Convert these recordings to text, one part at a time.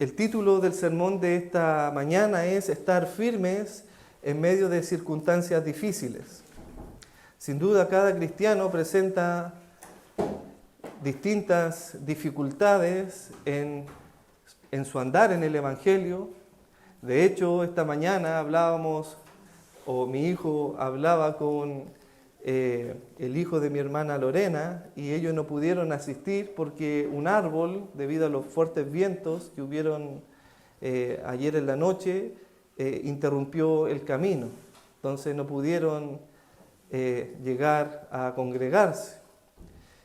El título del sermón de esta mañana es Estar firmes en medio de circunstancias difíciles. Sin duda, cada cristiano presenta distintas dificultades en su andar en el Evangelio. De hecho, esta mañana mi hijo hablaba con el hijo de mi hermana Lorena, y ellos no pudieron asistir porque un árbol, debido a los fuertes vientos que hubieron ayer en la noche, interrumpió el camino. Entonces no pudieron llegar a congregarse.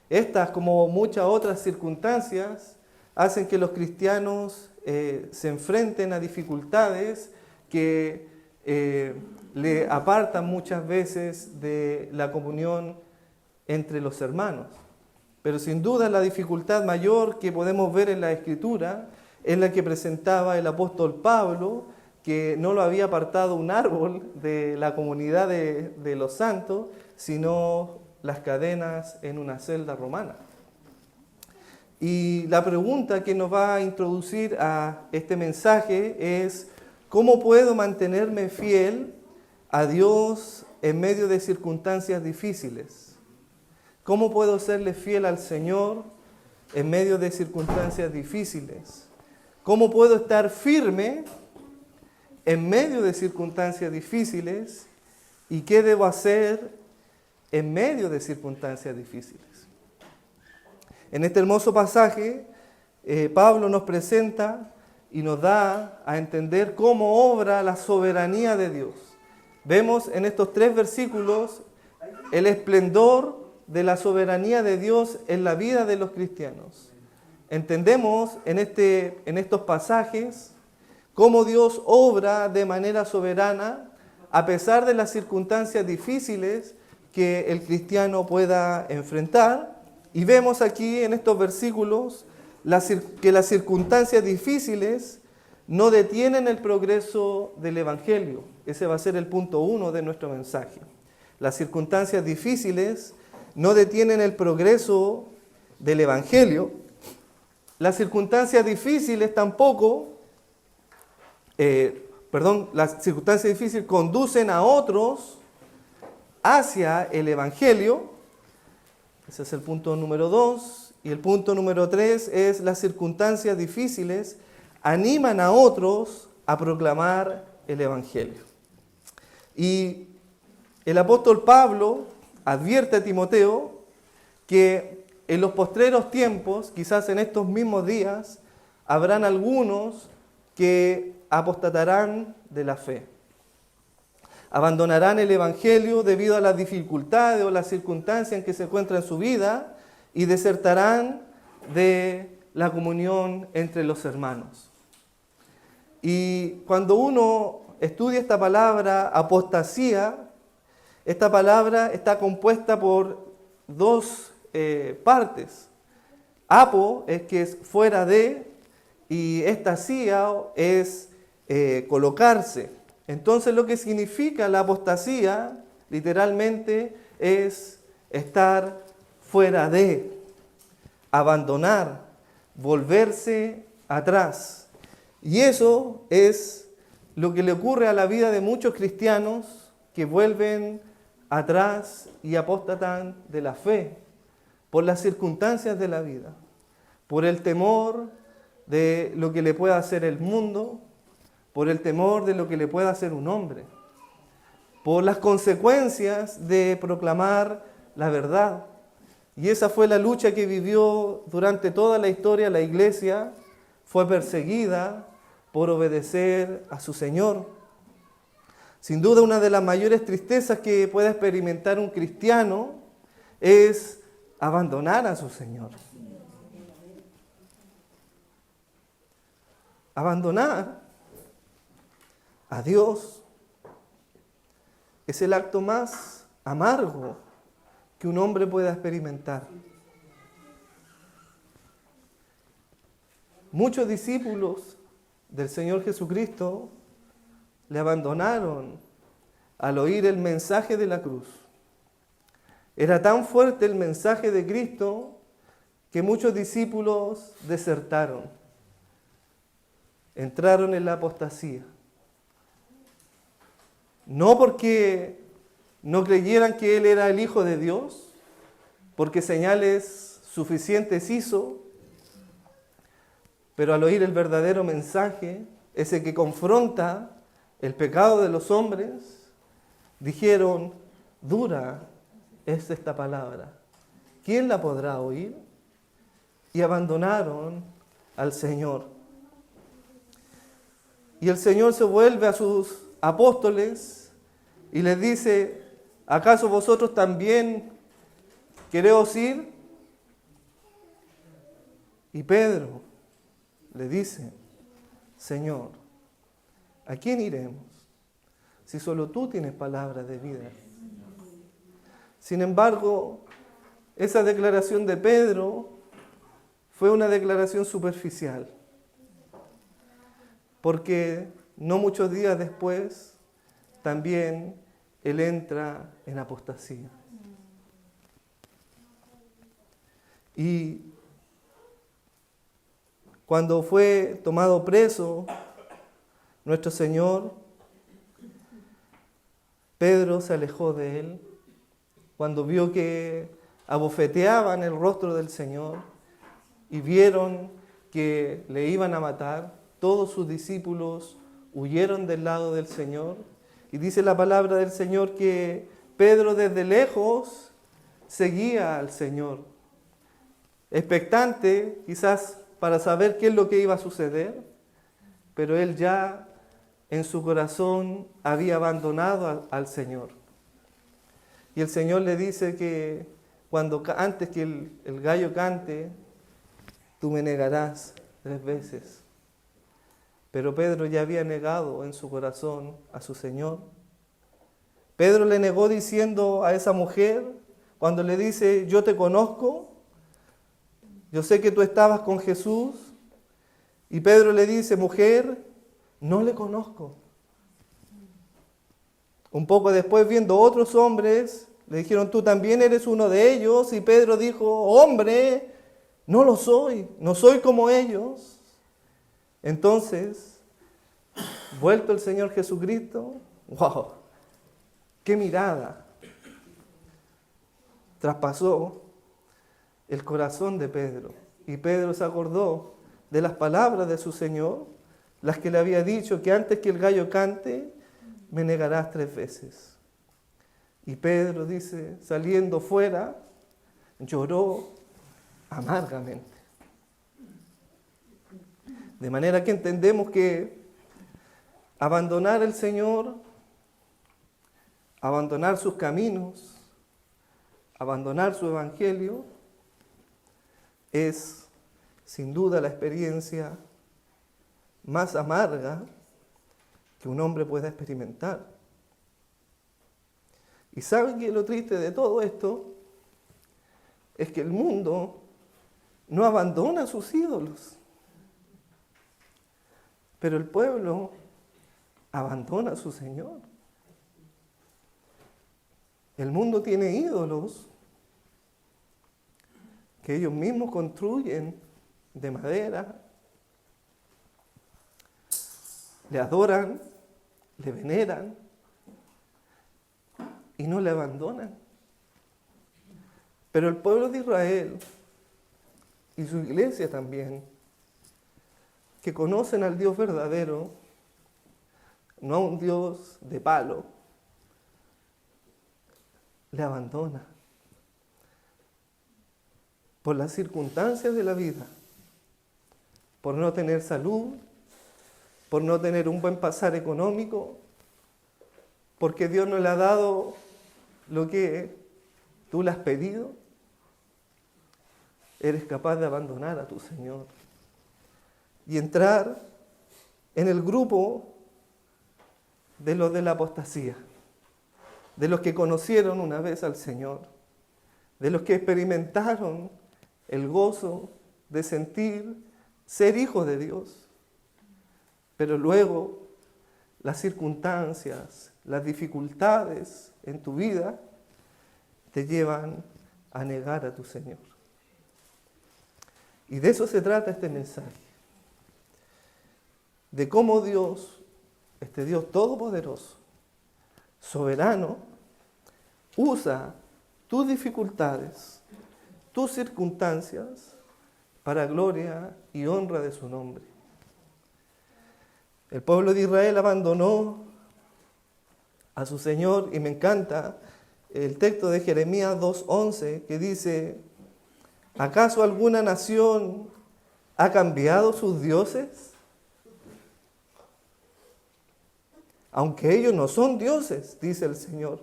Estas, como muchas otras circunstancias, hacen que los cristianos se enfrenten a dificultades que le apartan muchas veces de la comunión entre los hermanos. Pero sin duda la dificultad mayor que podemos ver en la Escritura es la que presentaba el apóstol Pablo, que no lo había apartado un árbol de la comunidad de los santos, sino las cadenas en una celda romana. Y la pregunta que nos va a introducir a este mensaje es: ¿cómo puedo mantenerme fiel a Dios en medio de circunstancias difíciles? ¿Cómo puedo serle fiel al Señor en medio de circunstancias difíciles? ¿Cómo puedo estar firme en medio de circunstancias difíciles? ¿Y qué debo hacer en medio de circunstancias difíciles? En este hermoso pasaje, Pablo nos presenta y nos da a entender cómo obra la soberanía de Dios. Vemos en estos 3 versículos el esplendor de la soberanía de Dios en la vida de los cristianos. Entendemos en estos pasajes cómo Dios obra de manera soberana a pesar de las circunstancias difíciles que el cristiano pueda enfrentar. Y vemos aquí en estos versículos que las circunstancias difíciles no detienen el progreso del Evangelio. Ese va a ser el punto 1 de nuestro mensaje. Las circunstancias difíciles no detienen el progreso del Evangelio. Las circunstancias difíciles las circunstancias difíciles conducen a otros hacia el Evangelio. Ese es el punto número 2. Y el punto número 3 es: las circunstancias difíciles animan a otros a proclamar el Evangelio. Y el apóstol Pablo advierte a Timoteo que en los postreros tiempos, quizás en estos mismos días, habrán algunos que apostatarán de la fe. Abandonarán el Evangelio debido a las dificultades o las circunstancias en que se encuentran en su vida y desertarán de la comunión entre los hermanos. Y cuando uno estudia esta palabra apostasía, esta palabra está compuesta por 2 partes. Apo es que es fuera de, y estasía es colocarse. Entonces lo que significa la apostasía literalmente es estar fuera de, abandonar, volverse atrás. Y eso es lo que le ocurre a la vida de muchos cristianos que vuelven atrás y apóstatan de la fe por las circunstancias de la vida, por el temor de lo que le pueda hacer el mundo, por el temor de lo que le pueda hacer un hombre, por las consecuencias de proclamar la verdad. Y esa fue la lucha que vivió durante toda la historia la iglesia. Fue perseguida por obedecer a su Señor. Sin duda, una de las mayores tristezas que pueda experimentar un cristiano es abandonar a su Señor. Abandonar a Dios es el acto más amargo que un hombre pueda experimentar. Muchos discípulos del Señor Jesucristo le abandonaron al oír el mensaje de la cruz. Era tan fuerte el mensaje de Cristo que muchos discípulos desertaron. entraron en la apostasía. No porque no creyeran que Él era el Hijo de Dios, porque señales suficientes hizo, pero al oír el verdadero mensaje, ese que confronta el pecado de los hombres, dijeron: dura es esta palabra, ¿quién la podrá oír? Y abandonaron al Señor. Y el Señor se vuelve a sus apóstoles y les dice: ¿acaso vosotros también queréis ir? Y Pedro le dice: Señor, ¿a quién iremos? Si solo tú tienes palabras de vida. Sin embargo, esa declaración de Pedro fue una declaración superficial, porque no muchos días después también él entra en apostasía. Y cuando fue tomado preso nuestro Señor, Pedro se alejó de él. Cuando vio que abofeteaban el rostro del Señor y vieron que le iban a matar, todos sus discípulos huyeron del lado del Señor. Y dice la palabra del Señor que Pedro desde lejos seguía al Señor, expectante quizás para saber qué es lo que iba a suceder, pero él ya en su corazón había abandonado al Señor. Y el Señor le dice que antes que el gallo cante, tú me negarás 3 veces. Pero Pedro ya había negado en su corazón a su Señor. Pedro le negó diciendo a esa mujer, cuando le dice: yo te conozco, yo sé que tú estabas con Jesús. Y Pedro le dice: mujer, no le conozco. Un poco después, viendo otros hombres, le dijeron: tú también eres uno de ellos. Y Pedro dijo: hombre, no lo soy, no soy como ellos. Entonces, vuelto el Señor Jesucristo, ¡wow! ¡Qué mirada! Traspasó el corazón de Pedro. Y Pedro se acordó de las palabras de su Señor, las que le había dicho: que antes que el gallo cante, me negarás 3 veces. Y Pedro dice, saliendo fuera, lloró amargamente. De manera que entendemos que abandonar al Señor, abandonar sus caminos, abandonar su evangelio, es sin duda la experiencia más amarga que un hombre pueda experimentar. Y ¿saben qué es lo triste de todo esto? Es que el mundo no abandona a sus ídolos, pero el pueblo abandona a su Señor. El mundo tiene ídolos que ellos mismos construyen de madera, le adoran, le veneran y no le abandonan. Pero el pueblo de Israel y su iglesia también, que conocen al Dios verdadero, no a un Dios de palo, le abandona por las circunstancias de la vida, por no tener salud, por no tener un buen pasar económico, porque Dios no le ha dado lo que tú le has pedido. Eres capaz de abandonar a tu Señor y entrar en el grupo de los de la apostasía, de los que conocieron una vez al Señor, de los que experimentaron el gozo de sentir ser hijos de Dios. Pero luego las circunstancias, las dificultades en tu vida te llevan a negar a tu Señor. Y de eso se trata este mensaje. de cómo Dios, este Dios todopoderoso, soberano, usa tus dificultades, tus circunstancias, para gloria y honra de su nombre. El pueblo de Israel abandonó a su Señor, y me encanta el texto de Jeremías 2:11 que dice: ¿acaso alguna nación ha cambiado sus dioses? Aunque ellos no son dioses, dice el Señor.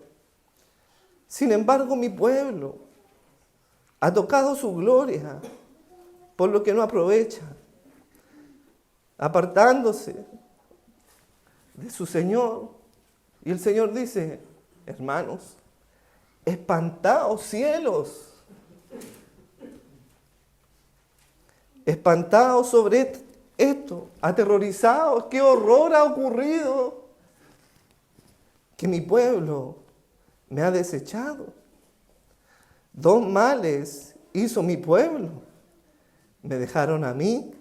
Sin embargo, mi pueblo ha tocado su gloria, por lo que no aprovecha, apartándose de su Señor. Y el Señor dice: hermanos, espantaos cielos, espantaos sobre esto, aterrorizados, qué horror ha ocurrido, que mi pueblo me ha desechado. Dos males hizo mi pueblo, me dejaron a mí,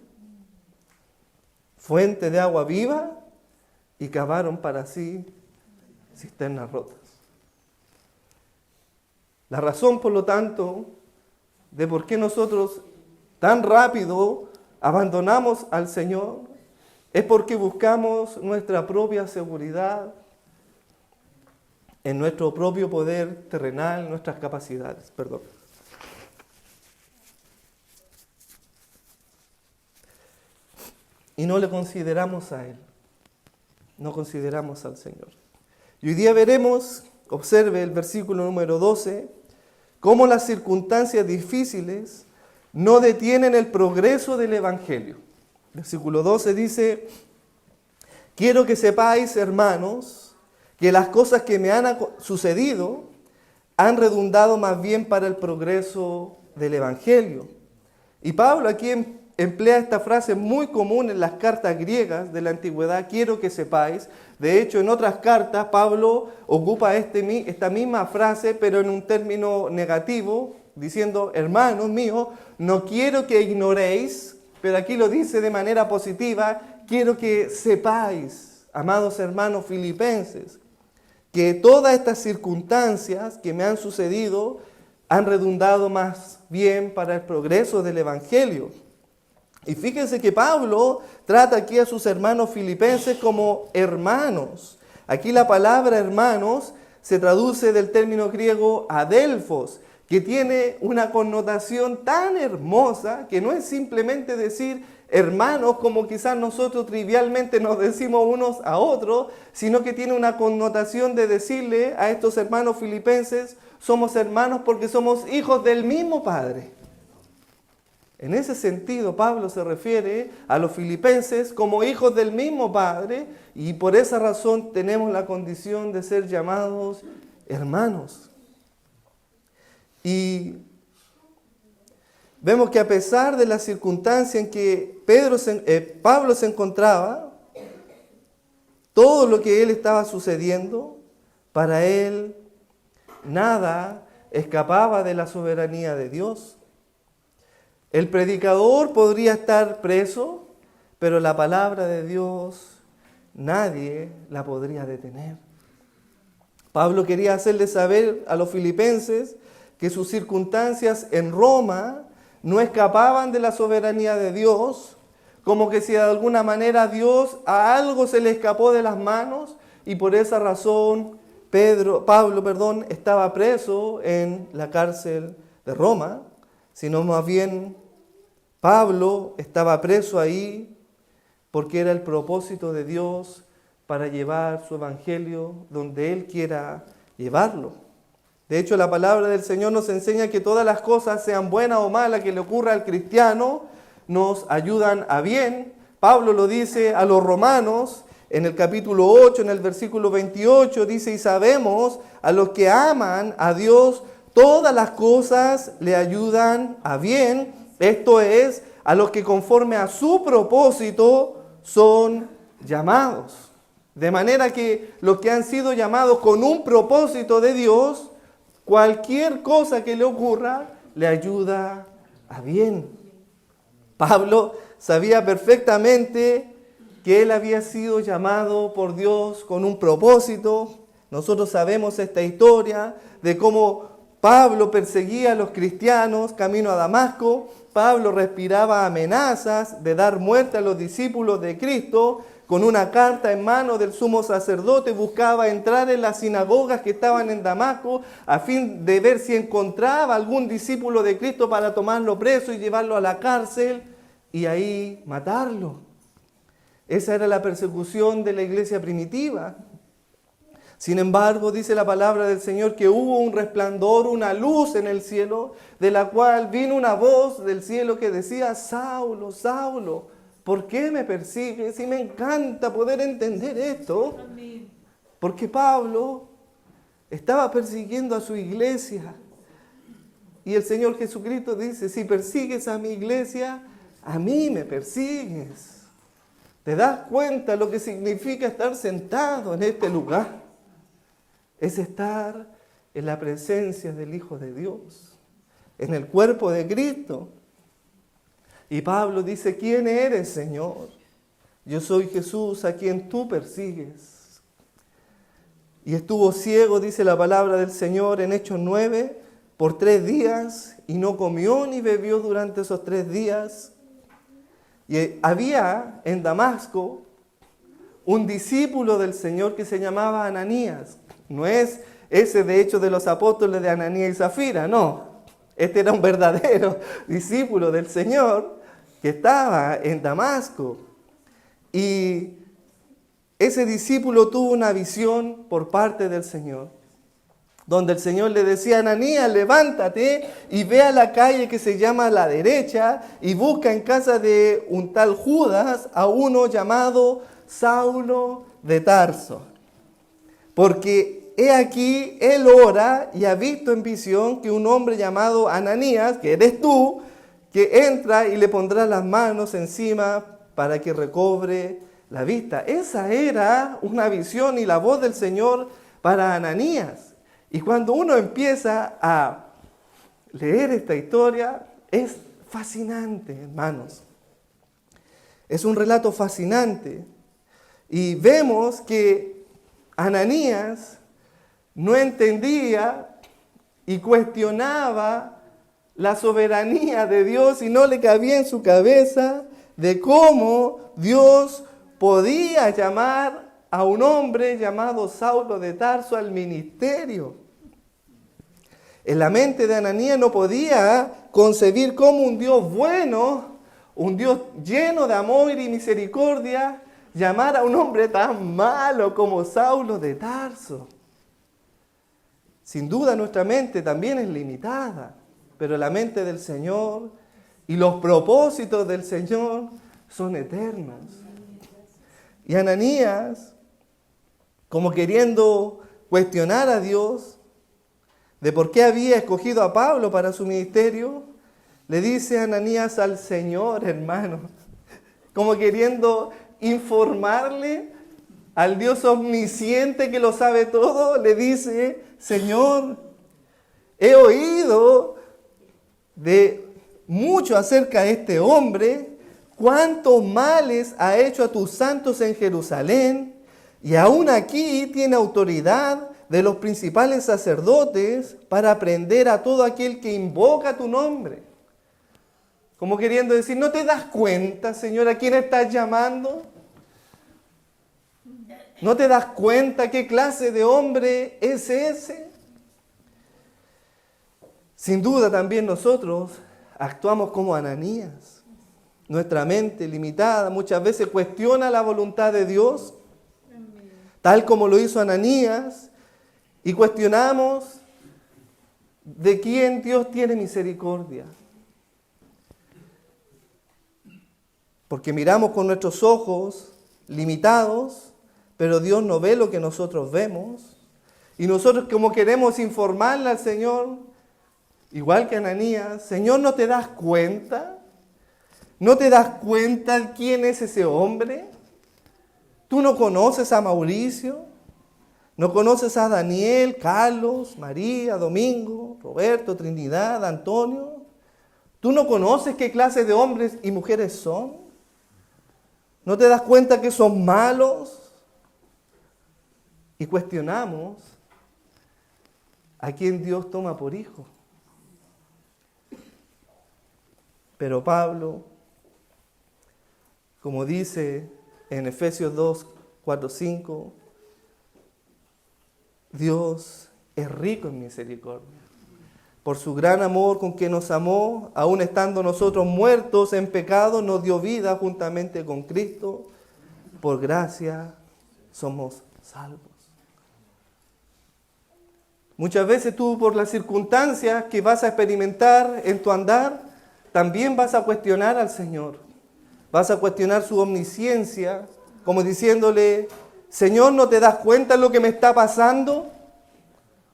fuente de agua viva, y cavaron para sí cisternas rotas. La razón, por lo tanto, de por qué nosotros tan rápido abandonamos al Señor es porque buscamos nuestra propia seguridad en nuestro propio poder terrenal, nuestras capacidades. Y no le consideramos a Él, no consideramos al Señor. Y hoy día veremos, observe el versículo número 12, cómo las circunstancias difíciles no detienen el progreso del Evangelio. Versículo 12 dice: quiero que sepáis, hermanos, que las cosas que me han sucedido han redundado más bien para el progreso del Evangelio. Y Pablo aquí emplea esta frase muy común en las cartas griegas de la antigüedad: quiero que sepáis. De hecho, en otras cartas Pablo ocupa esta misma frase, pero en un término negativo, diciendo: hermanos míos, no quiero que ignoréis, pero aquí lo dice de manera positiva: quiero que sepáis, amados hermanos filipenses, que todas estas circunstancias que me han sucedido han redundado más bien para el progreso del Evangelio. Y fíjense que Pablo trata aquí a sus hermanos filipenses como hermanos. Aquí la palabra hermanos se traduce del término griego adelphos, que tiene una connotación tan hermosa que no es simplemente decir hermanos como quizás nosotros trivialmente nos decimos unos a otros, sino que tiene una connotación de decirle a estos hermanos filipenses: somos hermanos porque somos hijos del mismo Padre. En ese sentido, Pablo se refiere a los filipenses como hijos del mismo Padre, y por esa razón tenemos la condición de ser llamados hermanos. Y vemos que a pesar de la circunstancia en que Pablo se encontraba, todo lo que él estaba sucediendo, para él nada escapaba de la soberanía de Dios. El predicador podría estar preso, pero la palabra de Dios nadie la podría detener. Pablo quería hacerle saber a los filipenses que sus circunstancias en Roma no escapaban de la soberanía de Dios, como que si de alguna manera Dios a algo se le escapó de las manos, y por esa razón Pablo estaba preso en la cárcel de Roma, sino más bien Pablo estaba preso ahí porque era el propósito de Dios para llevar su evangelio donde Él quiera llevarlo. De hecho, la palabra del Señor nos enseña que todas las cosas, sean buenas o malas, que le ocurra al cristiano, nos ayudan a bien. Pablo lo dice a los romanos en el capítulo 8, en el versículo 28, dice: y sabemos a los que aman a Dios, todas las cosas le ayudan a bien. Esto es, a los que conforme a su propósito son llamados. De manera que los que han sido llamados con un propósito de Dios, cualquier cosa que le ocurra, le ayuda a bien. Pablo sabía perfectamente que él había sido llamado por Dios con un propósito. Nosotros sabemos esta historia de cómo Pablo perseguía a los cristianos camino a Damasco. Pablo respiraba amenazas de dar muerte a los discípulos de Cristo. Con una carta en mano del sumo sacerdote buscaba entrar en las sinagogas que estaban en Damasco a fin de ver si encontraba algún discípulo de Cristo para tomarlo preso y llevarlo a la cárcel y ahí matarlo. Esa era la persecución de la iglesia primitiva. Sin embargo, dice la palabra del Señor que hubo un resplandor, una luz en el cielo, de la cual vino una voz del cielo que decía: Saulo, Saulo, ¿por qué me persigues? Y me encanta poder entender esto, porque Pablo estaba persiguiendo a su iglesia. Y el Señor Jesucristo dice: si persigues a mi iglesia, a mí me persigues. ¿Te das cuenta lo que significa estar sentado en este lugar? Es estar en la presencia del Hijo de Dios, en el cuerpo de Cristo. Y Pablo dice: ¿quién eres, Señor? Yo soy Jesús a quien tú persigues. Y estuvo ciego, dice la palabra del Señor en Hechos 9, por 3 días, y no comió ni bebió durante esos 3 días. Y había en Damasco un discípulo del Señor que se llamaba Ananías. No es ese de Hechos de los Apóstoles de Ananías y Zafira, no. Este era un verdadero discípulo del Señor que estaba en Damasco. Y ese discípulo tuvo una visión por parte del Señor, donde el Señor le decía: Ananías, levántate y ve a la calle que se llama La Derecha y busca en casa de un tal Judas a uno llamado Saulo de Tarso. Porque he aquí, él ora y ha visto en visión que un hombre llamado Ananías, que eres tú, que entra y le pondrá las manos encima para que recobre la vista. Esa era una visión y la voz del Señor para Ananías. Y cuando uno empieza a leer esta historia, es fascinante, hermanos. Es un relato fascinante. Y vemos que Ananías no entendía y cuestionaba la soberanía de Dios y no le cabía en su cabeza de cómo Dios podía llamar a un hombre llamado Saulo de Tarso al ministerio. En la mente de Ananías no podía concebir cómo un Dios bueno, un Dios lleno de amor y misericordia, llamar a un hombre tan malo como Saulo de Tarso. Sin duda nuestra mente también es limitada, pero la mente del Señor y los propósitos del Señor son eternos. Y Ananías, como queriendo cuestionar a Dios de por qué había escogido a Pablo para su ministerio, le dice Ananías al Señor, hermano, como queriendo informarle al Dios omnisciente que lo sabe todo, le dice: Señor, he oído de mucho acerca de este hombre, cuántos males ha hecho a tus santos en Jerusalén, y aún aquí tiene autoridad de los principales sacerdotes para prender a todo aquel que invoca tu nombre. Como queriendo decir: ¿no te das cuenta, Señor, a quién estás llamando? ¿No te das cuenta qué clase de hombre es ese? Sin duda también nosotros actuamos como Ananías. Nuestra mente limitada muchas veces cuestiona la voluntad de Dios, tal como lo hizo Ananías, y cuestionamos de quién Dios tiene misericordia. Porque miramos con nuestros ojos limitados, pero Dios no ve lo que nosotros vemos. Y nosotros, como queremos informarle al Señor, igual que Ananías: Señor, ¿no te das cuenta? ¿No te das cuenta quién es ese hombre? ¿Tú no conoces a Mauricio? ¿No conoces a Daniel, Carlos, María, Domingo, Roberto, Trinidad, Antonio? ¿Tú no conoces qué clase de hombres y mujeres son? ¿No te das cuenta que son malos? Y cuestionamos a quien Dios toma por hijo. Pero Pablo, como dice en Efesios 2, 4, 5, Dios es rico en misericordia. Por su gran amor con que nos amó, aun estando nosotros muertos en pecado, nos dio vida juntamente con Cristo. Por gracia somos salvos. Muchas veces tú, por las circunstancias que vas a experimentar en tu andar, también vas a cuestionar al Señor. Vas a cuestionar su omnisciencia, como diciéndole, Señor, ¿no te das cuenta de lo que me está pasando?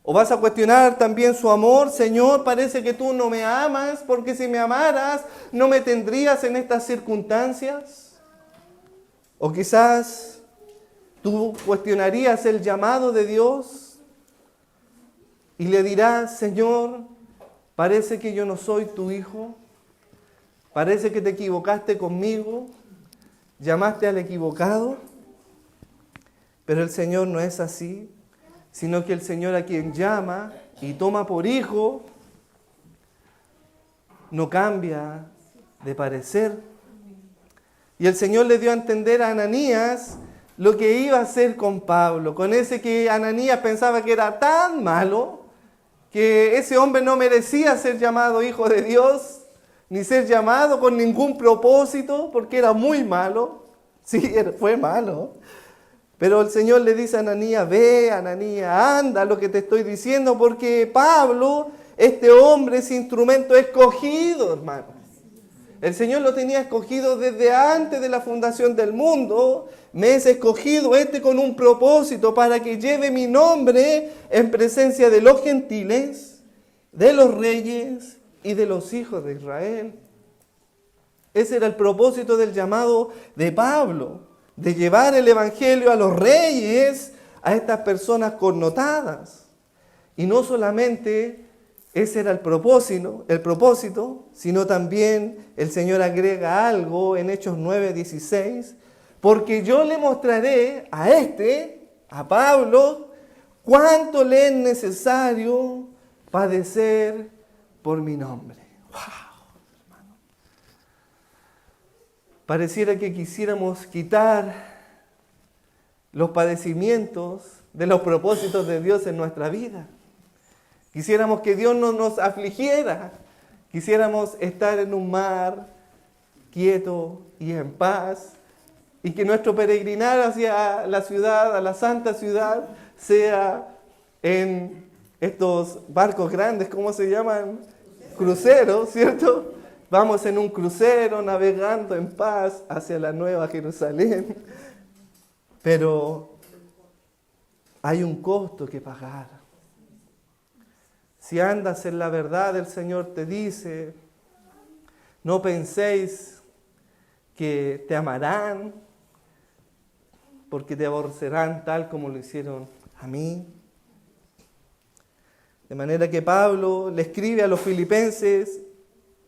O vas a cuestionar también su amor, Señor, parece que tú no me amas, porque si me amaras, no me tendrías en estas circunstancias. O quizás tú cuestionarías el llamado de Dios y le dirás, Señor, parece que yo no soy tu hijo, parece que te equivocaste conmigo, llamaste al equivocado, pero el Señor no es así, sino que el Señor a quien llama y toma por hijo, no cambia de parecer. Y el Señor le dio a entender a Ananías lo que iba a hacer con Pablo, con ese que Ananías pensaba que era tan malo, que ese hombre no merecía ser llamado hijo de Dios, ni ser llamado con ningún propósito, porque era muy malo. Sí, fue malo. Pero el Señor le dice a Ananías, ve Ananías, anda lo que te estoy diciendo, porque Pablo, este hombre, es instrumento escogido, hermano. El Señor lo tenía escogido desde antes de la fundación del mundo. Me es escogido con un propósito para que lleve mi nombre en presencia de los gentiles, de los reyes y de los hijos de Israel. Ese era el propósito del llamado de Pablo, de llevar el evangelio a los reyes, a estas personas connotadas. Y no solamente ese era el propósito, sino también el Señor agrega algo en Hechos 9:16, porque yo le mostraré a Pablo, cuánto le es necesario padecer por mi nombre. ¡Wow! Hermano. Pareciera que quisiéramos quitar los padecimientos de los propósitos de Dios en nuestra vida. Quisiéramos que Dios no nos afligiera. Quisiéramos estar en un mar quieto y en paz. Y que nuestro peregrinar hacia la ciudad, a la santa ciudad, sea en estos barcos grandes, ¿cómo se llaman? Cruceros, ¿cierto? Vamos en un crucero navegando en paz hacia la Nueva Jerusalén. Pero hay un costo que pagar. Si andas en la verdad, el Señor te dice, no penséis que te amarán, porque te aborrecerán tal como lo hicieron a mí. De manera que Pablo le escribe a los filipenses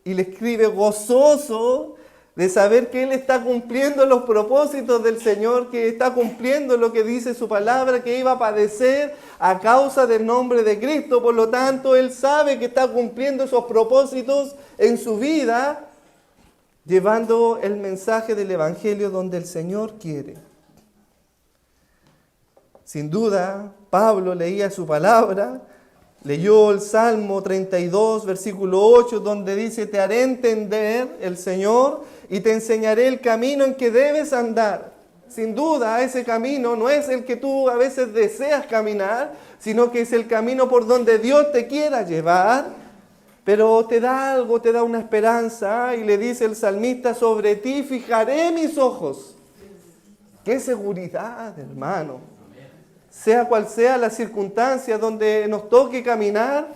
y le escribe gozoso de saber que él está cumpliendo los propósitos del Señor, que está cumpliendo lo que dice su palabra, que iba a padecer a causa del nombre de Cristo. Por lo tanto, él sabe que está cumpliendo esos propósitos en su vida, llevando el mensaje del Evangelio donde el Señor quiere. Sin duda, Pablo leía su palabra, leyó el Salmo 32, versículo 8, donde dice, te haré entender el Señor y te enseñaré el camino en que debes andar. Sin duda, ese camino no es el que tú a veces deseas caminar, sino que es el camino por donde Dios te quiera llevar. Pero te da algo, te da una esperanza, y le dice el salmista, sobre ti fijaré mis ojos. ¡Qué seguridad, hermano! Sea cual sea la circunstancia donde nos toque caminar,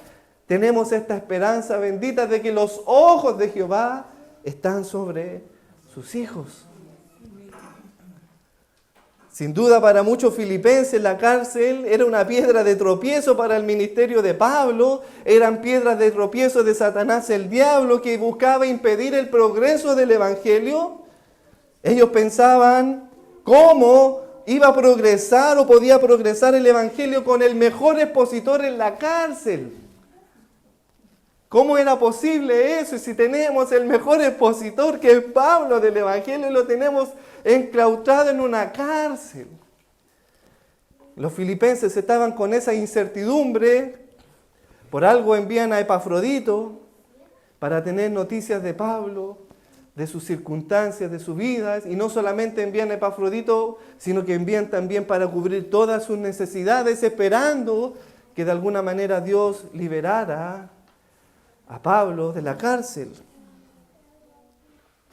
tenemos esta esperanza bendita de que los ojos de Jehová están sobre sus hijos. Sin duda, para muchos filipenses la cárcel era una piedra de tropiezo para el ministerio de Pablo. Eran piedras de tropiezo de Satanás, el diablo, que buscaba impedir el progreso del evangelio. Ellos pensaban cómo iba a progresar o podía progresar el Evangelio con el mejor expositor en la cárcel. ¿Cómo era posible eso? Y si tenemos el mejor expositor que es Pablo del Evangelio y lo tenemos enclaustrado en una cárcel. Los filipenses estaban con esa incertidumbre. Por algo envían a Epafrodito para tener noticias de Pablo, de sus circunstancias, de sus vidas. Y no solamente envían a Epafrodito, sino que envían también para cubrir todas sus necesidades, esperando que de alguna manera Dios liberara a Pablo de la cárcel.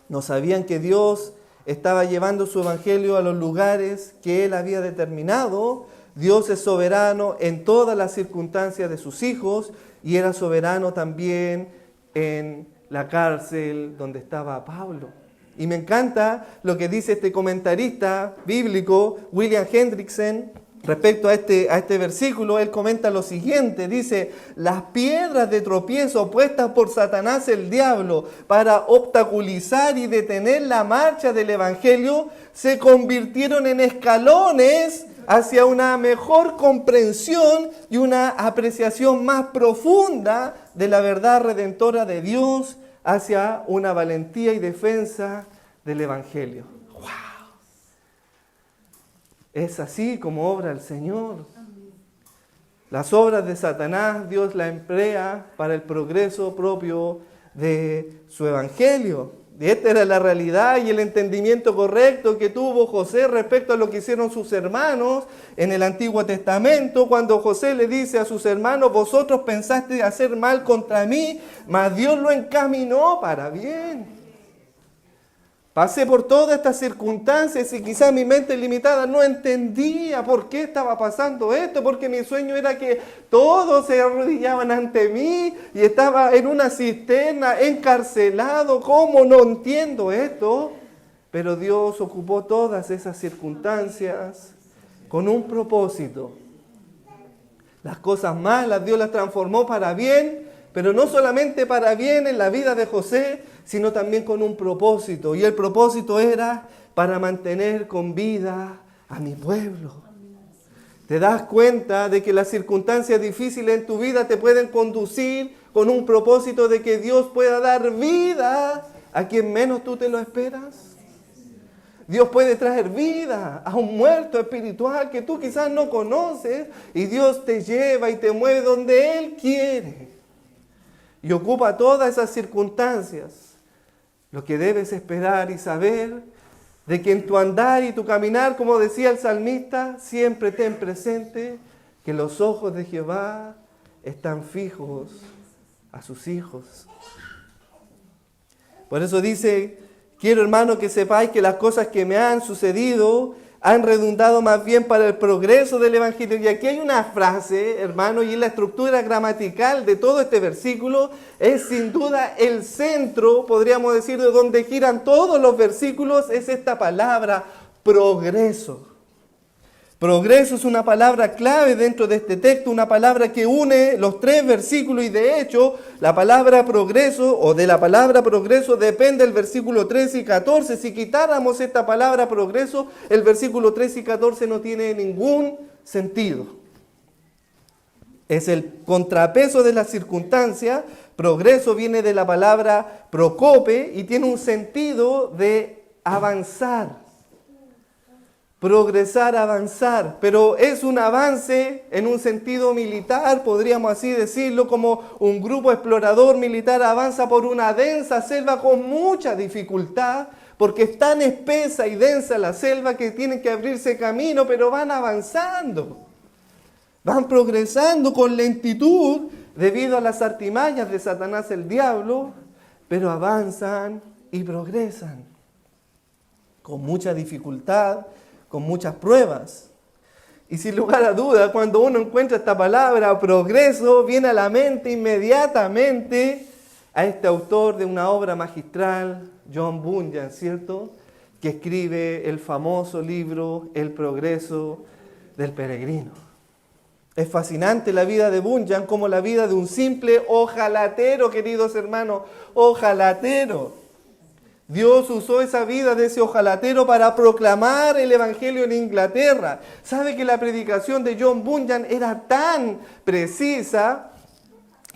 No sabían que Dios estaba llevando su evangelio a los lugares que Él había determinado. Dios es soberano en todas las circunstancias de sus hijos y era soberano también en la cárcel donde estaba Pablo. Y me encanta lo que dice este comentarista bíblico, William Hendrickson, respecto a este versículo. Él comenta lo siguiente, dice: las piedras de tropiezo puestas por Satanás el diablo para obstaculizar y detener la marcha del evangelio se convirtieron en escalones hacia una mejor comprensión y una apreciación más profunda de la verdad redentora de Dios, hacia una valentía y defensa del evangelio. Es así como obra el Señor. Las obras de Satanás Dios las emplea para el progreso propio de su evangelio. Y esta era la realidad y el entendimiento correcto que tuvo José respecto a lo que hicieron sus hermanos en el Antiguo Testamento, cuando José le dice a sus hermanos: vosotros pensaste hacer mal contra mí, mas Dios lo encaminó para bien. Pasé por todas estas circunstancias y quizás mi mente limitada no entendía por qué estaba pasando esto, porque mi sueño era que todos se arrodillaban ante mí y estaba en una cisterna, encarcelado. ¿Cómo no entiendo esto? Pero Dios ocupó todas esas circunstancias con un propósito. Las cosas malas Dios las transformó para bien, pero no solamente para bien en la vida de José, sino también con un propósito. Y el propósito era para mantener con vida a mi pueblo. ¿Te das cuenta de que las circunstancias difíciles en tu vida te pueden conducir con un propósito de que Dios pueda dar vida a quien menos tú te lo esperas? Dios puede traer vida a un muerto espiritual que tú quizás no conoces, y Dios te lleva y te mueve donde Él quiere. Y ocupa todas esas circunstancias. Lo que debes esperar y saber de que en tu andar y tu caminar, como decía el salmista, siempre ten presente que los ojos de Jehová están fijos a sus hijos. Por eso dice: quiero, hermano, que sepáis que las cosas que me han sucedido han redundado más bien para el progreso del evangelio. Y aquí hay una frase, hermano, y la estructura gramatical de todo este versículo es sin duda el centro, podríamos decir, de donde giran todos los versículos, es esta palabra: progreso. Progreso es una palabra clave dentro de este texto, una palabra que une los tres versículos, y de hecho la palabra progreso, o de la palabra progreso, depende el versículo 13 y 14. Si quitáramos esta palabra progreso, el versículo 13 y 14 no tiene ningún sentido. Es el contrapeso de la circunstancia. Progreso viene de la palabra procope y tiene un sentido de avanzar. Progresar, avanzar, pero es un avance en un sentido militar, podríamos así decirlo, como un grupo explorador militar avanza por una densa selva con mucha dificultad, porque es tan espesa y densa la selva que tienen que abrirse camino, pero van avanzando, van progresando con lentitud debido a las artimañas de Satanás el diablo, pero avanzan y progresan con mucha dificultad, con muchas pruebas. Y sin lugar a duda, cuando uno encuentra esta palabra progreso, viene a la mente inmediatamente a este autor de una obra magistral, John Bunyan, ¿cierto?, que escribe el famoso libro El progreso del peregrino. Es fascinante la vida de Bunyan como la vida de un simple ojalatero, queridos hermanos, ojalatero. Dios usó esa vida de ese ojalatero para proclamar el Evangelio en Inglaterra. ¿Sabe que la predicación de John Bunyan era tan precisa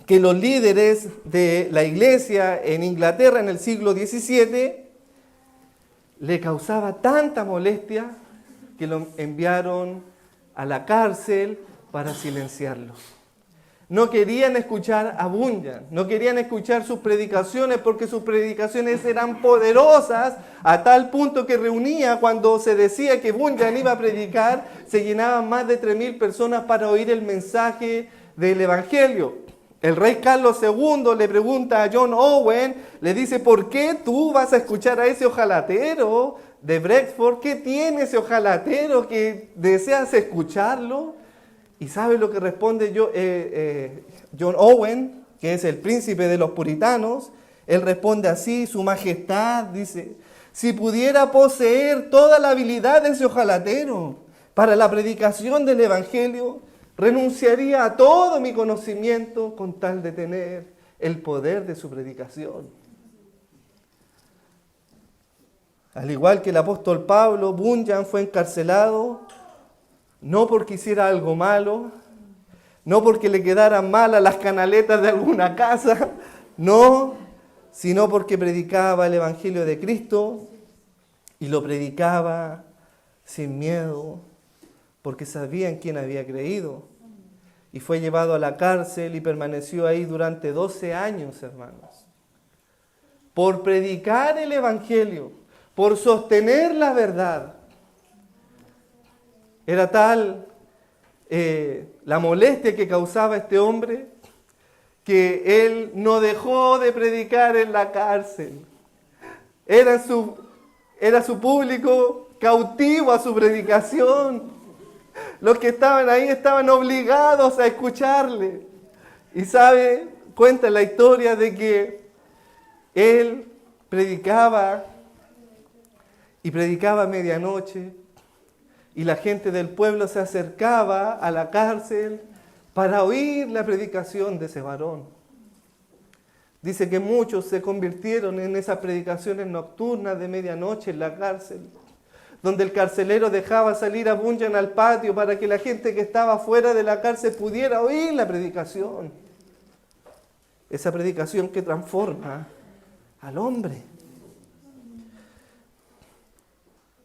que los líderes de la iglesia en Inglaterra en el siglo XVII le causaba tanta molestia que lo enviaron a la cárcel para silenciarlo? No querían escuchar a Bunyan, no querían escuchar sus predicaciones porque sus predicaciones eran poderosas a tal punto que reunía, cuando se decía que Bunyan iba a predicar, se llenaban más de 3.000 personas para oír el mensaje del Evangelio. El rey Carlos II le pregunta a John Owen, le dice: ¿por qué tú vas a escuchar a ese ojalatero de Brentford? ¿Qué tiene ese ojalatero que deseas escucharlo? ¿Y sabe lo que responde John Owen, que es el príncipe de los puritanos? Él responde así: Su Majestad, dice, si pudiera poseer toda la habilidad de ese ojalatero para la predicación del Evangelio, renunciaría a todo mi conocimiento con tal de tener el poder de su predicación. Al igual que el apóstol Pablo, Bunyan fue encarcelado no porque hiciera algo malo, no porque le quedaran malas las canaletas de alguna casa, no, sino porque predicaba el Evangelio de Cristo y lo predicaba sin miedo, porque sabía en quién había creído. Y fue llevado a la cárcel y permaneció ahí durante 12 años, hermanos. Por predicar el Evangelio, por sostener la verdad. Era tal la molestia que causaba este hombre que él no dejó de predicar en la cárcel. Era su público cautivo a su predicación. Los que estaban ahí estaban obligados a escucharle. Y cuenta la historia de que él predicaba y predicaba a medianoche. Y la gente del pueblo se acercaba a la cárcel para oír la predicación de ese varón. Dice que muchos se convirtieron en esas predicaciones nocturnas de medianoche en la cárcel, donde el carcelero dejaba salir a Bunyan al patio para que la gente que estaba fuera de la cárcel pudiera oír la predicación. Esa predicación que transforma al hombre.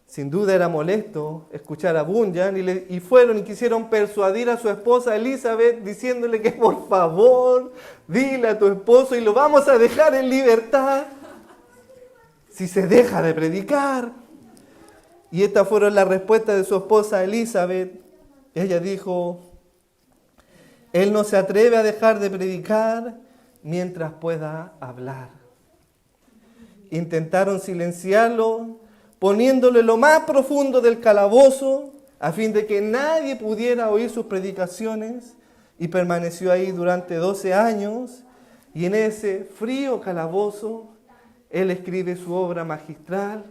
Sin duda era molesto escuchar a Bunyan y fueron y quisieron persuadir a su esposa Elizabeth diciéndole que por favor dile a tu esposo y lo vamos a dejar en libertad si se deja de predicar. Y estas fueron las respuestas de su esposa Elizabeth. Ella dijo: él no se atreve a dejar de predicar mientras pueda hablar. Intentaron silenciarlo, poniéndolo en lo más profundo del calabozo, a fin de que nadie pudiera oír sus predicaciones, y permaneció ahí durante 12 años, y en ese frío calabozo, él escribe su obra magistral,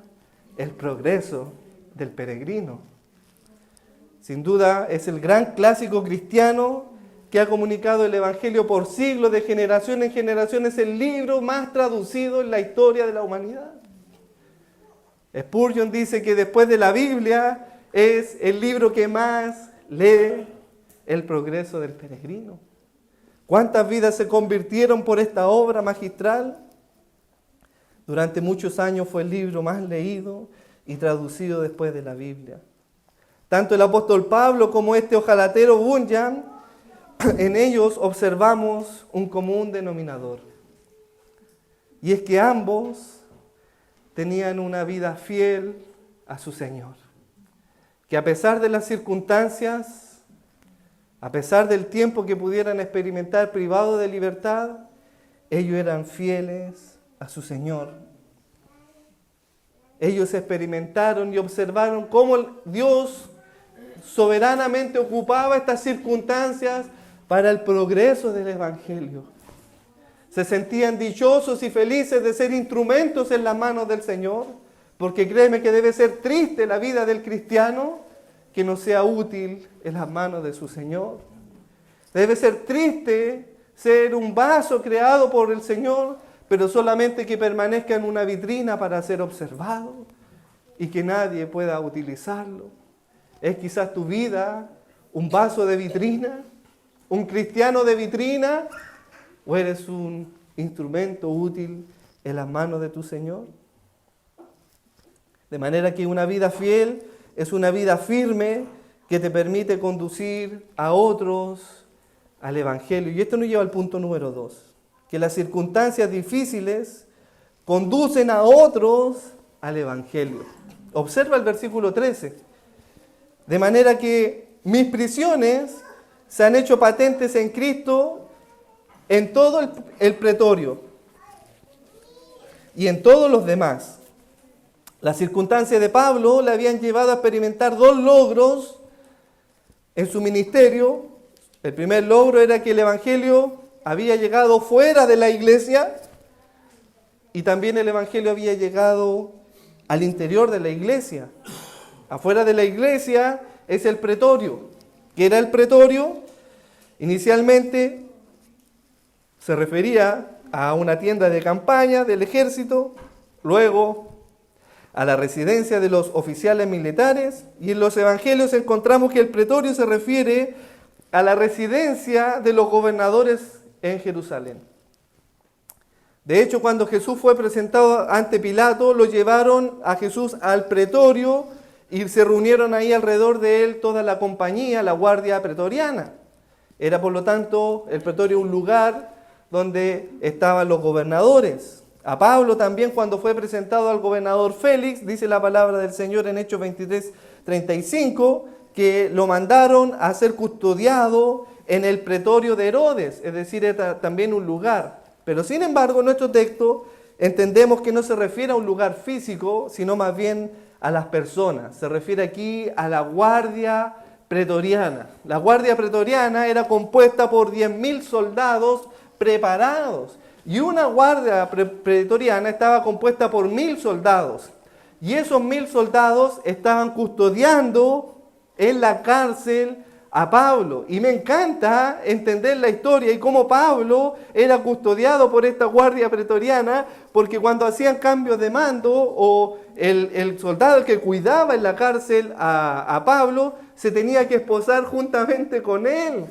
El progreso del peregrino. Sin duda es el gran clásico cristiano que ha comunicado el Evangelio por siglos, de generación en generación, es el libro más traducido en la historia de la humanidad. Spurgeon dice que después de la Biblia es el libro que más lee El progreso del peregrino. ¿Cuántas vidas se convirtieron por esta obra magistral? Durante muchos años fue el libro más leído y traducido después de la Biblia. Tanto el apóstol Pablo como este ojalatero Bunyan, en ellos observamos un común denominador. Y es que ambos tenían una vida fiel a su Señor. Que a pesar de las circunstancias, a pesar del tiempo que pudieran experimentar privado de libertad, ellos eran fieles a su Señor. Ellos experimentaron y observaron cómo Dios soberanamente ocupaba estas circunstancias para el progreso del Evangelio. Se sentían dichosos y felices de ser instrumentos en las manos del Señor, porque créeme que debe ser triste la vida del cristiano que no sea útil en las manos de su Señor. Debe ser triste ser un vaso creado por el Señor pero solamente que permanezca en una vitrina para ser observado y que nadie pueda utilizarlo. ¿Es quizás tu vida un vaso de vitrina? ¿Un cristiano de vitrina? ¿O eres un instrumento útil en las manos de tu Señor? De manera que una vida fiel es una vida firme que te permite conducir a otros al Evangelio. Y esto nos lleva al punto número 2, que las circunstancias difíciles conducen a otros al Evangelio. Observa el versículo 13. De manera que mis prisiones se han hecho patentes en Cristo en todo el pretorio y en todos los demás. Las circunstancias de Pablo le habían llevado a experimentar 2 logros en su ministerio. El primer logro era que el Evangelio había llegado fuera de la iglesia y también el Evangelio había llegado al interior de la iglesia. Afuera de la iglesia es el pretorio. ¿Qué era el pretorio? Inicialmente se refería a una tienda de campaña del ejército, luego a la residencia de los oficiales militares, y en los evangelios encontramos que el pretorio se refiere a la residencia de los gobernadores en Jerusalén. De hecho, cuando Jesús fue presentado ante Pilato, lo llevaron a Jesús al pretorio y se reunieron ahí alrededor de él toda la compañía, la guardia pretoriana. Era por lo tanto el pretorio un lugar donde estaban los gobernadores. A Pablo también, cuando fue presentado al gobernador Félix, dice la palabra del Señor en Hechos 23:35, que lo mandaron a ser custodiado en el pretorio de Herodes, es decir, era también un lugar. Pero sin embargo, en nuestro texto entendemos que no se refiere a un lugar físico, sino más bien a las personas. Se refiere aquí a la guardia pretoriana. La guardia pretoriana era compuesta por 10.000 soldados preparados. Y una guardia pretoriana estaba compuesta por 1.000 soldados. Y esos 1.000 soldados estaban custodiando en la cárcel a Pablo. Y me encanta entender la historia y cómo Pablo era custodiado por esta guardia pretoriana, porque cuando hacían cambios de mando o el soldado que cuidaba en la cárcel a Pablo se tenía que esposar juntamente con él.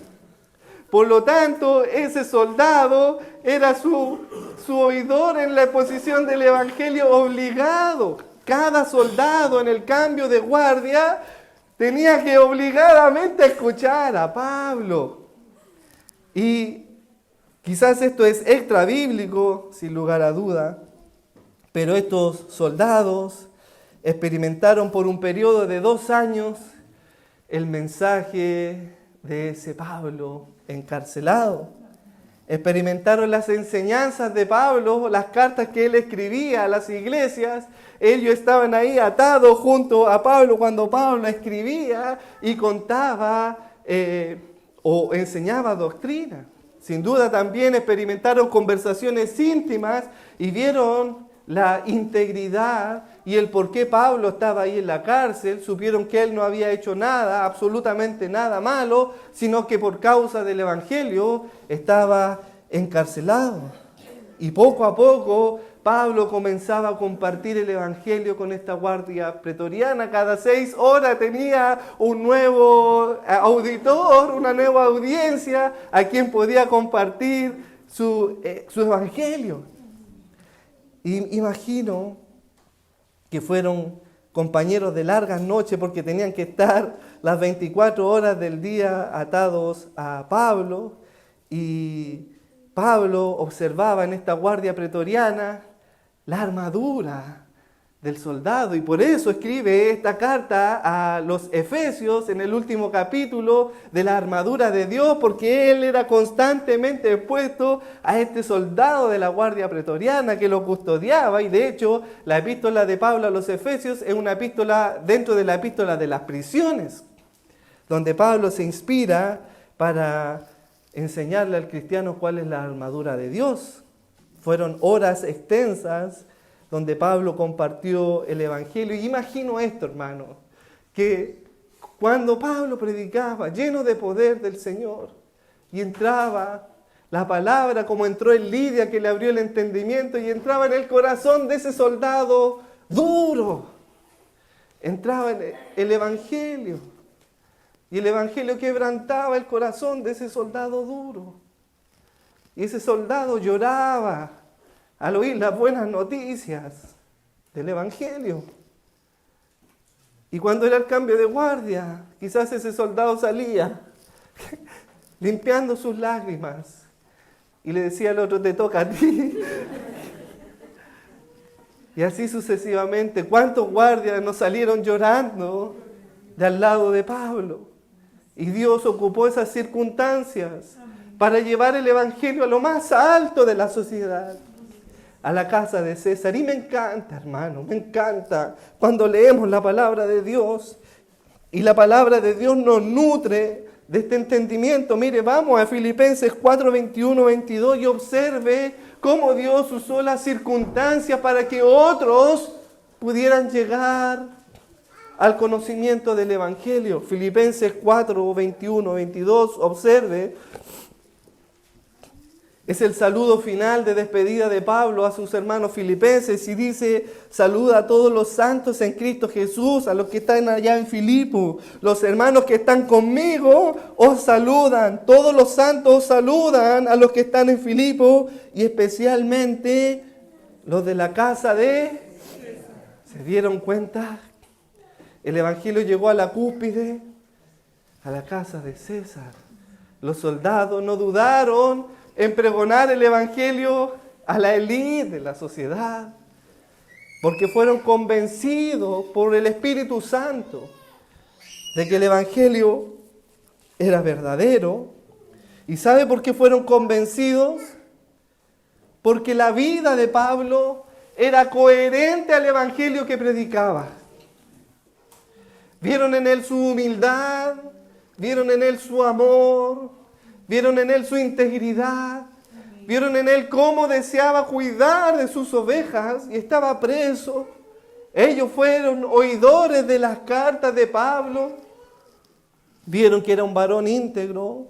Por lo tanto, ese soldado era su oidor en la exposición del Evangelio obligado. Cada soldado en el cambio de guardia tenía que obligadamente escuchar a Pablo. Y quizás esto es extra bíblico, sin lugar a duda, pero estos soldados experimentaron por un periodo de 2 años el mensaje de ese Pablo encarcelado. Experimentaron las enseñanzas de Pablo, las cartas que él escribía a las iglesias. Ellos estaban ahí atados junto a Pablo cuando Pablo escribía y contaba o enseñaba doctrina. Sin duda también experimentaron conversaciones íntimas y vieron la integridad y el por qué Pablo estaba ahí en la cárcel. Supieron que él no había hecho nada, absolutamente nada malo, sino que por causa del Evangelio estaba encarcelado. Y poco a poco Pablo comenzaba a compartir el Evangelio con esta guardia pretoriana. Cada 6 horas tenía un nuevo auditor, una nueva audiencia a quien podía compartir su Evangelio. Y imagino que fueron compañeros de largas noches porque tenían que estar las 24 horas del día atados a Pablo. Y Pablo observaba en esta guardia pretoriana la armadura del soldado, y por eso escribe esta carta a los Efesios en el último capítulo de la armadura de Dios, porque él era constantemente expuesto a este soldado de la guardia pretoriana que lo custodiaba. Y de hecho la epístola de Pablo a los Efesios es una epístola dentro de la epístola de las prisiones, donde Pablo se inspira para enseñarle al cristiano cuál es la armadura de Dios. Fueron horas extensas donde Pablo compartió el Evangelio. Y imagino esto, hermano, que cuando Pablo predicaba lleno de poder del Señor y entraba la palabra, como entró en Lidia, que le abrió el entendimiento y entraba en el corazón de ese soldado duro. Entraba en el Evangelio. Y el Evangelio quebrantaba el corazón de ese soldado duro. Y ese soldado lloraba al oír las buenas noticias del Evangelio. Y cuando era el cambio de guardia, quizás ese soldado salía limpiando sus lágrimas y le decía al otro, te toca a ti. Y así sucesivamente. ¿Cuántos guardias no salieron llorando de al lado de Pablo? Y Dios ocupó esas circunstancias para llevar el Evangelio a lo más alto de la sociedad, a la casa de César. Y me encanta, hermano, me encanta cuando leemos la palabra de Dios y la palabra de Dios nos nutre de este entendimiento. Mire, vamos a Filipenses 4, 21, 22 y observe cómo Dios usó las circunstancias para que otros pudieran llegar al conocimiento del Evangelio. Filipenses 4, 21, 22, observe. Es el saludo final de despedida de Pablo a sus hermanos filipenses y dice, saluda a todos los santos en Cristo Jesús, a los que están allá en Filipo. Los hermanos que están conmigo os saludan, todos los santos os saludan a los que están en Filipo y especialmente los de la casa de... ¿Se dieron cuenta? El Evangelio llegó a la cúspide, a la casa de César. Los soldados no dudaron en pregonar el Evangelio a la élite de la sociedad, porque fueron convencidos por el Espíritu Santo de que el Evangelio era verdadero. ¿Y sabe por qué fueron convencidos? Porque la vida de Pablo era coherente al Evangelio que predicaba. Vieron en él su humildad, vieron en él su amor, vieron en él su integridad, vieron en él cómo deseaba cuidar de sus ovejas y estaba preso. Ellos fueron oidores de las cartas de Pablo, vieron que era un varón íntegro.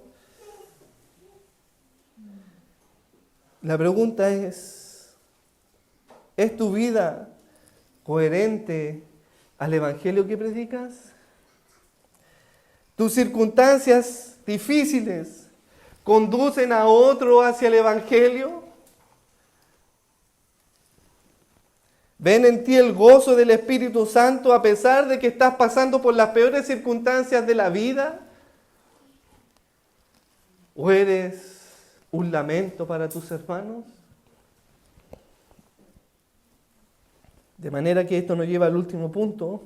La pregunta ¿es tu vida coherente al Evangelio que predicas? ¿Tus circunstancias difíciles conducen a otro hacia el Evangelio? ¿Ven en ti el gozo del Espíritu Santo a pesar de que estás pasando por las peores circunstancias de la vida? ¿O eres un lamento para tus hermanos? De manera que esto nos lleva al último punto,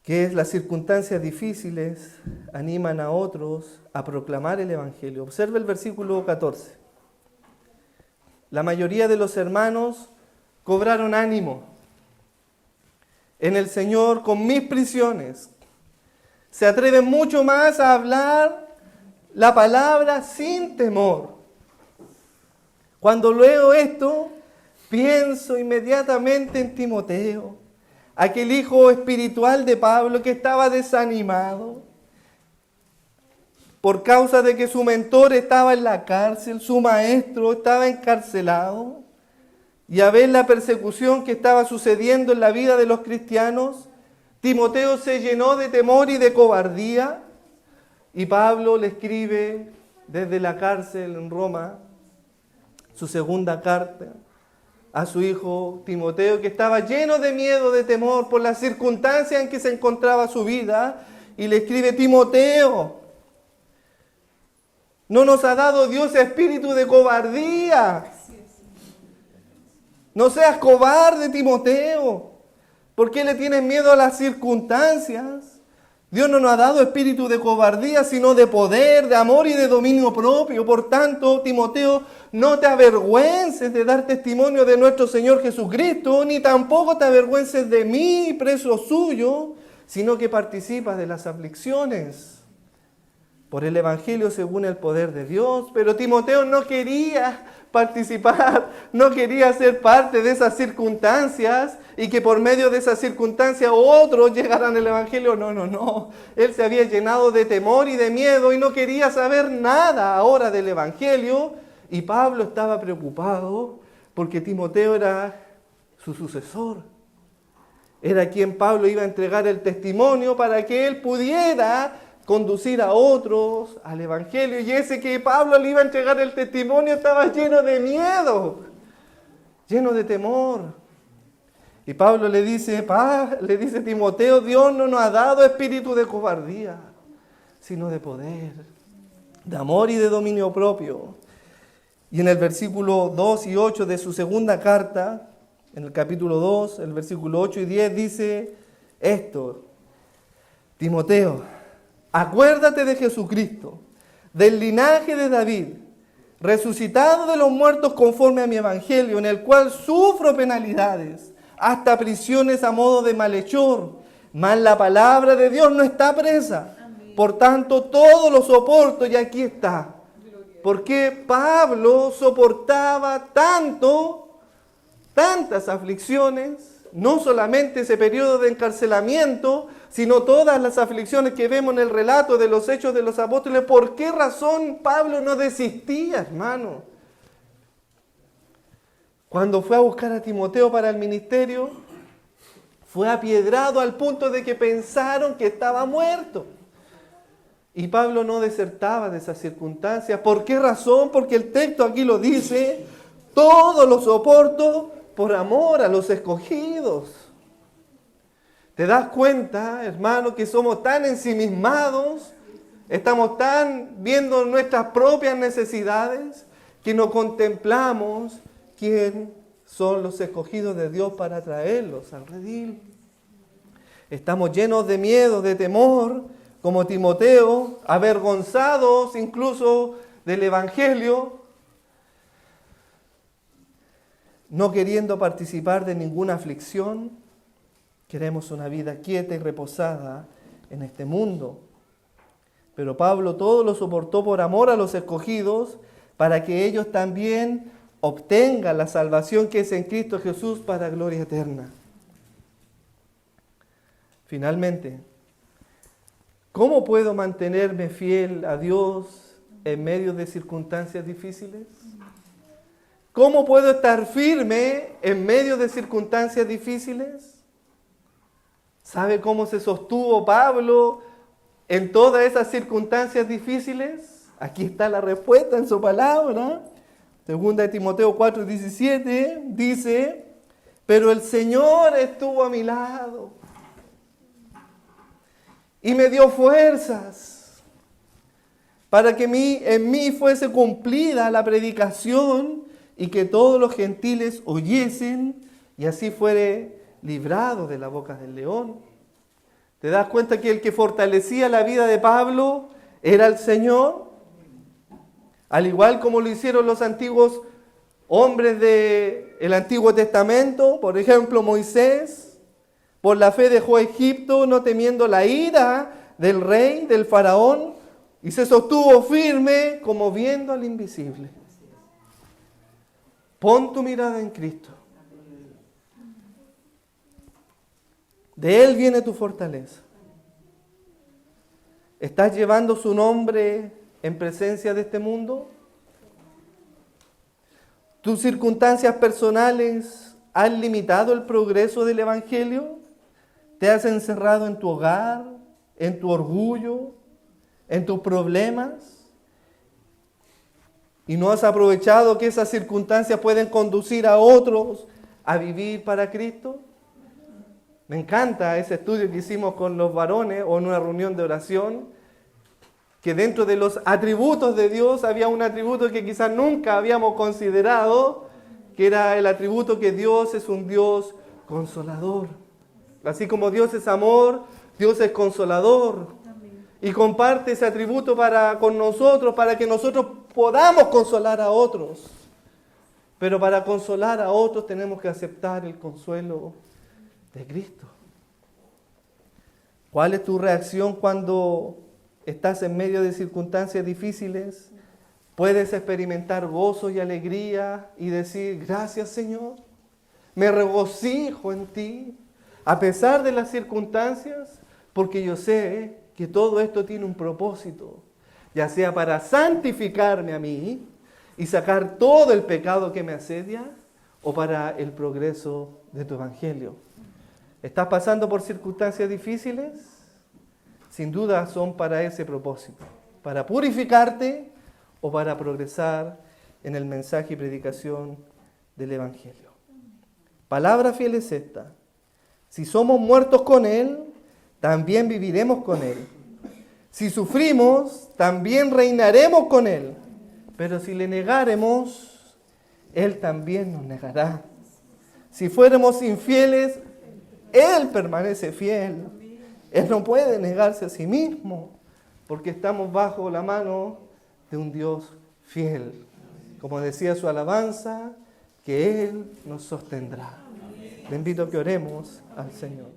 que es las circunstancias difíciles animan a otros a proclamar el Evangelio. Observe el versículo 14. La mayoría de los hermanos cobraron ánimo en el Señor con mis prisiones. Se atreven mucho más a hablar la palabra sin temor. Cuando leo esto, pienso inmediatamente en Timoteo, aquel hijo espiritual de Pablo que estaba desanimado por causa de que su mentor estaba en la cárcel, su maestro estaba encarcelado, y a ver la persecución que estaba sucediendo en la vida de los cristianos, Timoteo se llenó de temor y de cobardía, y Pablo le escribe desde la cárcel en Roma su segunda carta a su hijo Timoteo, que estaba lleno de miedo, de temor por las circunstancias en que se encontraba su vida, y le escribe: Timoteo, no nos ha dado Dios espíritu de cobardía. No seas cobarde, Timoteo. ¿Por qué le tienes miedo a las circunstancias? Dios no nos ha dado espíritu de cobardía, sino de poder, de amor y de dominio propio. Por tanto, Timoteo, no te avergüences de dar testimonio de nuestro Señor Jesucristo, ni tampoco te avergüences de mí, preso suyo, sino que participas de las aflicciones por el Evangelio según el poder de Dios. Pero Timoteo no quería participar, no quería ser parte de esas circunstancias y que por medio de esas circunstancias otros llegaran al Evangelio. No. Él se había llenado de temor y de miedo y no quería saber nada ahora del Evangelio. Y Pablo estaba preocupado porque Timoteo era su sucesor. Era quien Pablo iba a entregar el testimonio para que él pudiera conducir a otros al Evangelio. Y ese que Pablo le iba a entregar el testimonio estaba lleno de miedo, lleno de temor. Y Pablo le dice a Timoteo, Dios no nos ha dado espíritu de cobardía, sino de poder, de amor y de dominio propio. Y en el versículo 2 y 8 de su segunda carta, en el capítulo 2, el versículo 8 y 10, dice esto: Timoteo, acuérdate de Jesucristo, del linaje de David, resucitado de los muertos conforme a mi evangelio, en el cual sufro penalidades, hasta prisiones a modo de malhechor, mas la palabra de Dios no está presa. Amén. Por tanto, todo lo soporto, y aquí está. Porque Pablo soportaba tantas aflicciones, no solamente ese periodo de encarcelamiento, sino todas las aflicciones que vemos en el relato de los Hechos de los Apóstoles. ¿Por qué razón Pablo no desistía, hermano? Cuando fue a buscar a Timoteo para el ministerio, fue apiedrado al punto de que pensaron que estaba muerto. Y Pablo no desertaba de esas circunstancias. ¿Por qué razón? Porque el texto aquí lo dice: todo lo soporto por amor a los escogidos. ¿Te das cuenta, hermano, que somos tan ensimismados? Estamos tan viendo nuestras propias necesidades que no contemplamos quién son los escogidos de Dios para traerlos al redil. Estamos llenos de miedo, de temor, como Timoteo, avergonzados incluso del Evangelio, no queriendo participar de ninguna aflicción. Queremos una vida quieta y reposada en este mundo. Pero Pablo todo lo soportó por amor a los escogidos, para que ellos también obtengan la salvación que es en Cristo Jesús para gloria eterna. Finalmente, ¿cómo puedo mantenerme fiel a Dios en medio de circunstancias difíciles? ¿Cómo puedo estar firme en medio de circunstancias difíciles? ¿Sabe cómo se sostuvo Pablo en todas esas circunstancias difíciles? Aquí está la respuesta en su palabra. Segunda de Timoteo 4:17 dice: pero el Señor estuvo a mi lado y me dio fuerzas para que en mí fuese cumplida la predicación y que todos los gentiles oyesen, y así fuere librado de la boca del león. ¿Te das cuenta que el que fortalecía la vida de Pablo era el Señor? Al igual como lo hicieron los antiguos hombres del Antiguo Testamento, por ejemplo Moisés, por la fe dejó Egipto no temiendo la ira del rey, del faraón, y se sostuvo firme como viendo al invisible. Pon tu mirada en Cristo. De Él viene tu fortaleza. ¿Estás llevando su nombre en presencia de este mundo? ¿Tus circunstancias personales han limitado el progreso del Evangelio? ¿Te has encerrado en tu hogar, en tu orgullo, en tus problemas? ¿Y no has aprovechado que esas circunstancias pueden conducir a otros a vivir para Cristo? Me encanta ese estudio que hicimos con los varones o en una reunión de oración, que dentro de los atributos de Dios había un atributo que quizás nunca habíamos considerado, que era el atributo que Dios es un Dios consolador. Así como Dios es amor, Dios es consolador. Y comparte ese atributo con nosotros, para que nosotros podamos consolar a otros. Pero para consolar a otros tenemos que aceptar el consuelo de Cristo. ¿Cuál es tu reacción cuando estás en medio de circunstancias difíciles, puedes experimentar gozo y alegría y decir, gracias Señor, me regocijo en ti, a pesar de las circunstancias, porque yo sé que todo esto tiene un propósito, ya sea para santificarme a mí y sacar todo el pecado que me asedia, o para el progreso de tu evangelio. ¿Estás pasando por circunstancias difíciles? Sin duda son para ese propósito, para purificarte o para progresar en el mensaje y predicación del evangelio. Palabra fiel es esta: si somos muertos con Él, también viviremos con Él. Si sufrimos, también reinaremos con Él. Pero si le negáremos, Él también nos negará. Si fuéramos infieles, Él permanece fiel. Él no puede negarse a sí mismo, porque estamos bajo la mano de un Dios fiel. Como decía su alabanza, que Él nos sostendrá. Le invito a que oremos al Señor.